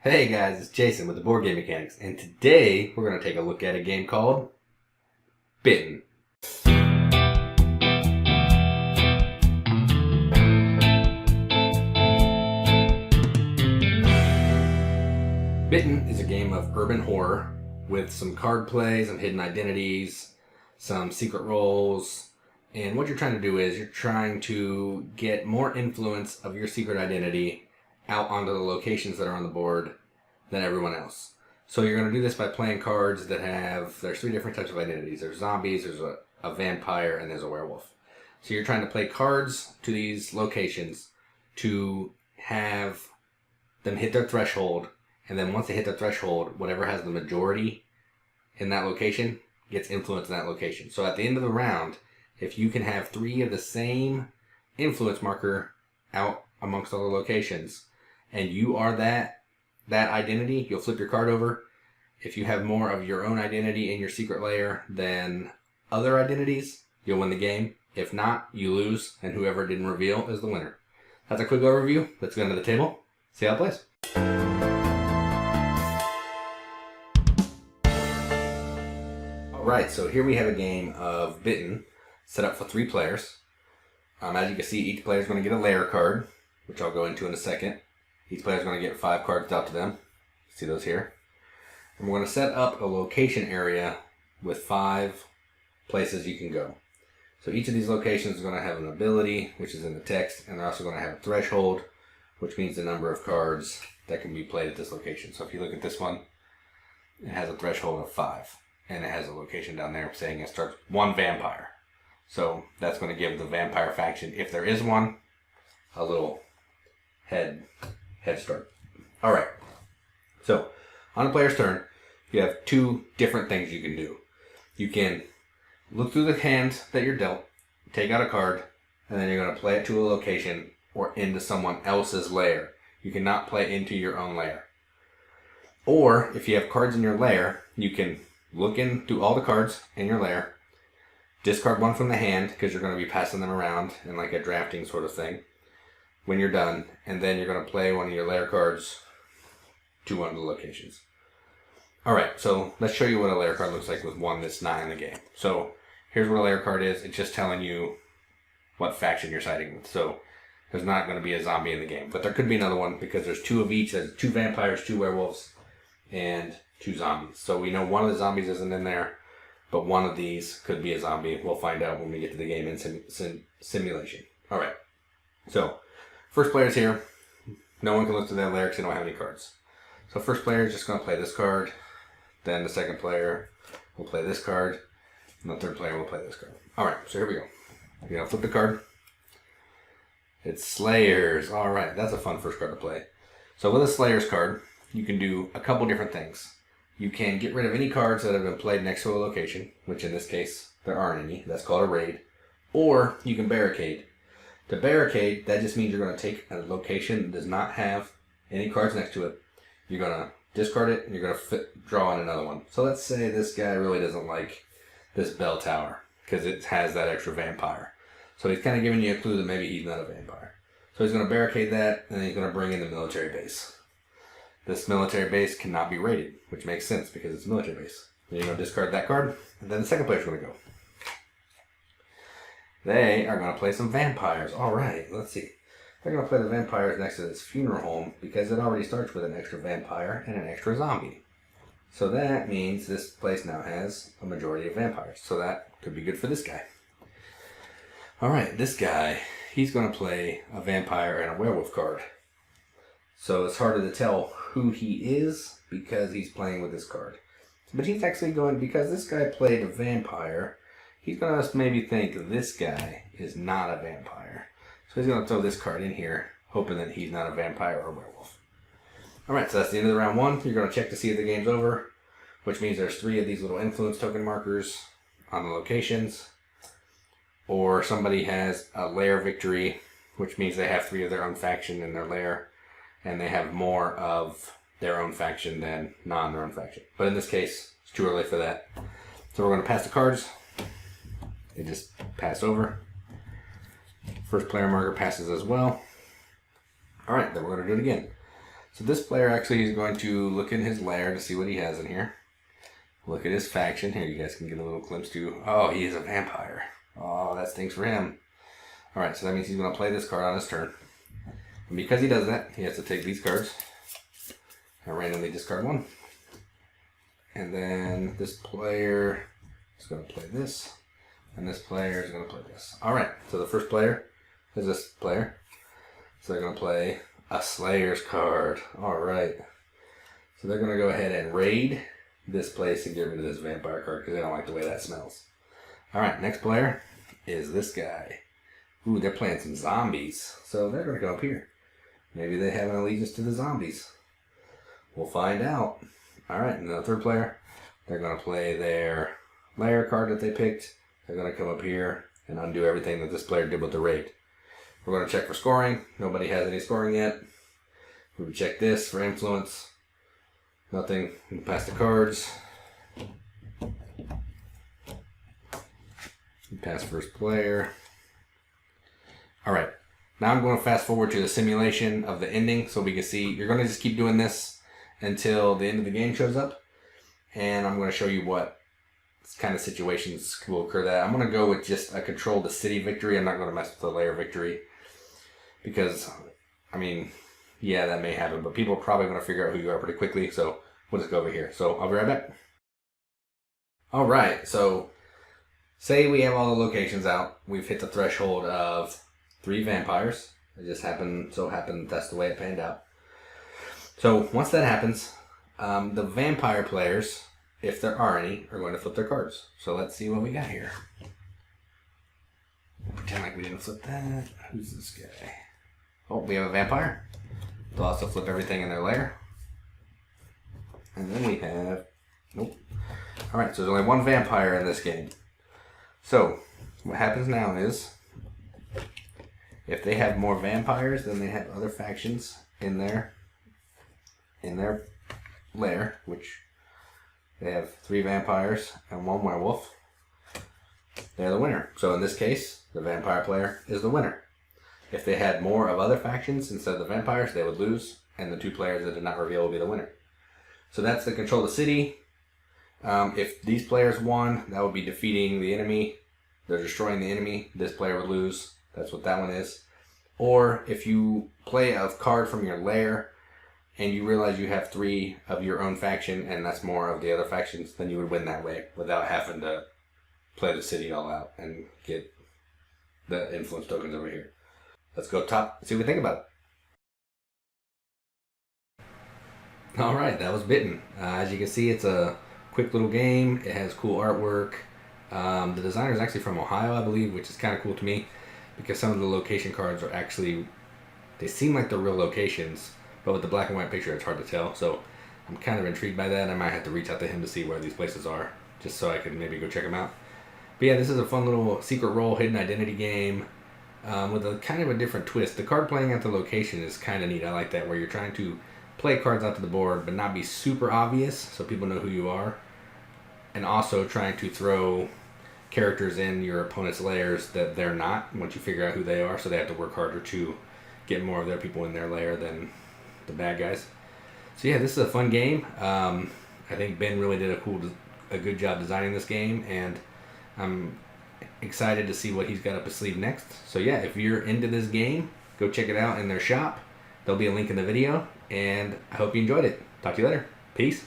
Hey guys, it's Jason with the Boardgame Mechanics, and today we're going to take a look at a game called Bitten. Bitten is a game of urban horror with some card play, some hidden identities, some secret roles, and what you're trying to do is you're trying to get more influence of your secret identity out onto the locations that are on the board than everyone else. So you're going to do this by playing cards that there's three different types of identities. There's zombies, there's a vampire, and there's a werewolf. So you're trying to play cards to these locations to have them hit their threshold, and then once they hit their threshold, whatever has the majority in that location gets influence in that location. So at the end of the round, if you can have three of the same influence marker out amongst all the locations, and you are that identity, you'll flip your card over. If you have more of your own identity in your secret layer than other identities, you'll win the game. If not, you lose, and whoever didn't reveal is the winner. That's a quick overview. Let's go into the table, see how it plays. Alright, so here we have a game of Bitten set up for 3 players. As you can see, each player is going to get a layer card, which I'll go into in a second. Each player is going to get 5 cards dealt to them. See those here? And we're going to set up a location area with 5 places you can go. So each of these locations is going to have an ability, which is in the text, and they're also going to have a threshold, which means the number of cards that can be played at this location. So if you look at this one, it has a threshold of 5, and it has a location down there saying it starts 1 vampire. So that's going to give the vampire faction, if there is one, a little head start. Alright, so on a player's turn, you have 2 different things you can do. You can look through the hand that you're dealt, take out a card, and then you're going to play it to a location or into someone else's lair. You cannot play into your own lair. Or, if you have cards in your lair, you can look through all the cards in your lair, discard one from the hand, because you're going to be passing them around in like a drafting sort of thing when you're done, and then you're going to play one of your layer cards to one of the locations. Alright, so let's show you what a layer card looks like with one that's not in the game. So here's what a layer card is. It's just telling you what faction you're siding with. So there's not going to be a zombie in the game, but there could be another one because there's 2 of each. There's 2 vampires, 2 werewolves, and 2 zombies. So we know one of the zombies isn't in there, but one of these could be a zombie. We'll find out when we get to the game in simulation. Alright, so first player's here. No one can look through that layer because they don't have any cards. So first player is just going to play this card. Then the second player will play this card. And the third player will play this card. Alright, so here we go. You're going to flip the card. It's Slayers. Alright, that's a fun first card to play. So with a Slayers card, you can do a couple different things. You can get rid of any cards that have been played next to a location, which in this case, there aren't any. That's called a raid. Or you can barricade. To barricade, that just means you're going to take a location that does not have any cards next to it. You're going to discard it, and you're going to draw in another one. So let's say this guy really doesn't like this bell tower, because it has that extra vampire. So he's kind of giving you a clue that maybe he's not a vampire. So he's going to barricade that, and then he's going to bring in the military base. This military base cannot be raided, which makes sense because it's a military base. Then you're going to discard that card, and then the second player's going to go. They are going to play some vampires. Alright, let's see. They're going to play the vampires next to this funeral home because it already starts with an extra vampire and an extra zombie. So that means this place now has a majority of vampires. So that could be good for this guy. Alright, this guy, he's going to play a vampire and a werewolf card. So it's harder to tell who he is because he's playing with this card. But he's actually going, because this guy played a vampire, he's going to maybe think this guy is not a vampire. So he's going to throw this card in here, hoping that he's not a vampire or a werewolf. Alright, so that's the end of the round 1. You're going to check to see if the game's over, which means there's 3 of these little influence token markers on the locations. Or somebody has a lair victory, which means they have 3 of their own faction in their lair, and they have more of their own faction than non-their own faction. But in this case, it's too early for that. So we're going to pass the cards. They just pass over. First player marker passes as well. Alright, then we're going to do it again. So this player actually is going to look in his lair to see what he has in here. Look at his faction. Here, you guys can get a little glimpse too. Oh, he is a vampire. Oh, that stinks for him. Alright, so that means he's going to play this card on his turn. And because he does that, he has to take these cards and randomly discard one. And then this player is going to play this. And this player is going to play this. Alright, so the first player is this player. So they're going to play a Slayer's card. Alright. So they're going to go ahead and raid this place and get rid of this vampire card because they don't like the way that smells. Alright, next player is this guy. Ooh, they're playing some zombies. So they're going to go up here. Maybe they have an allegiance to the zombies. We'll find out. Alright, and the third player, they're going to play their lair card that they picked. They're going to come up here and undo everything that this player did with the raid. We're going to check for scoring. Nobody has any scoring yet. We would check this for influence. Nothing. We can pass the cards. We pass first player. Alright. Now I'm going to fast forward to the simulation of the ending so we can see. You're going to just keep doing this until the end of the game shows up. And I'm going to show you what kind of situations will occur that. I'm going to go with just a control the city victory. I'm not going to mess with the lair victory. Because, I mean, yeah, that may happen. But people are probably going to figure out who you are pretty quickly. So we'll just go over here. So I'll be right back. Alright, so say we have all the locations out. We've hit the threshold of 3 vampires. It just happened that's the way it panned out. So once that happens, the vampire players, if there are any, are going to flip their cards. So let's see what we got here. Pretend like we didn't flip that. Who's this guy? Oh, we have a vampire. They'll also flip everything in their lair. And then we have... Nope. Alright, so there's only 1 vampire in this game. So, what happens now is, if they have more vampires than they have other factions in their lair, which they have 3 vampires and 1 werewolf, they're the winner. So in this case, the vampire player is the winner. If they had more of other factions instead of the vampires, they would lose, and the 2 players that did not reveal will be the winner. So that's the control the city. If these players won, that would be defeating the enemy. They're destroying the enemy. This player would lose. That's what that one is. Or if you play a card from your lair and you realize you have 3 of your own faction and that's more of the other factions, then you would win that way without having to play the city all out and get the influence tokens over here. Let's go top and see what we think about it. Alright, that was Bitten. As you can see, it's a quick little game. It has cool artwork. The designer is actually from Ohio, I believe, which is kind of cool to me because some of the location cards are actually, they seem like they're real locations, but with the black and white picture it's hard to tell. So I'm kind of intrigued by that. I might have to reach out to him to see where these places are just so I can maybe go check them out. But yeah, this is a fun little secret role, hidden identity game with a kind of a different twist. The card playing at the location is kind of neat. I like that, where you're trying to play cards out to the board but not be super obvious so people know who you are, and also trying to throw characters in your opponent's lairs that they're not once you figure out who they are, so they have to work harder to get more of their people in their lair than the bad guys. So yeah, this is a fun game. I think Ben really did a good job designing this game, and I'm excited to see what he's got up his sleeve next. So yeah, if you're into this game, go check it out in their shop. There'll be a link in the video, and I hope you enjoyed it. Talk to you later. Peace.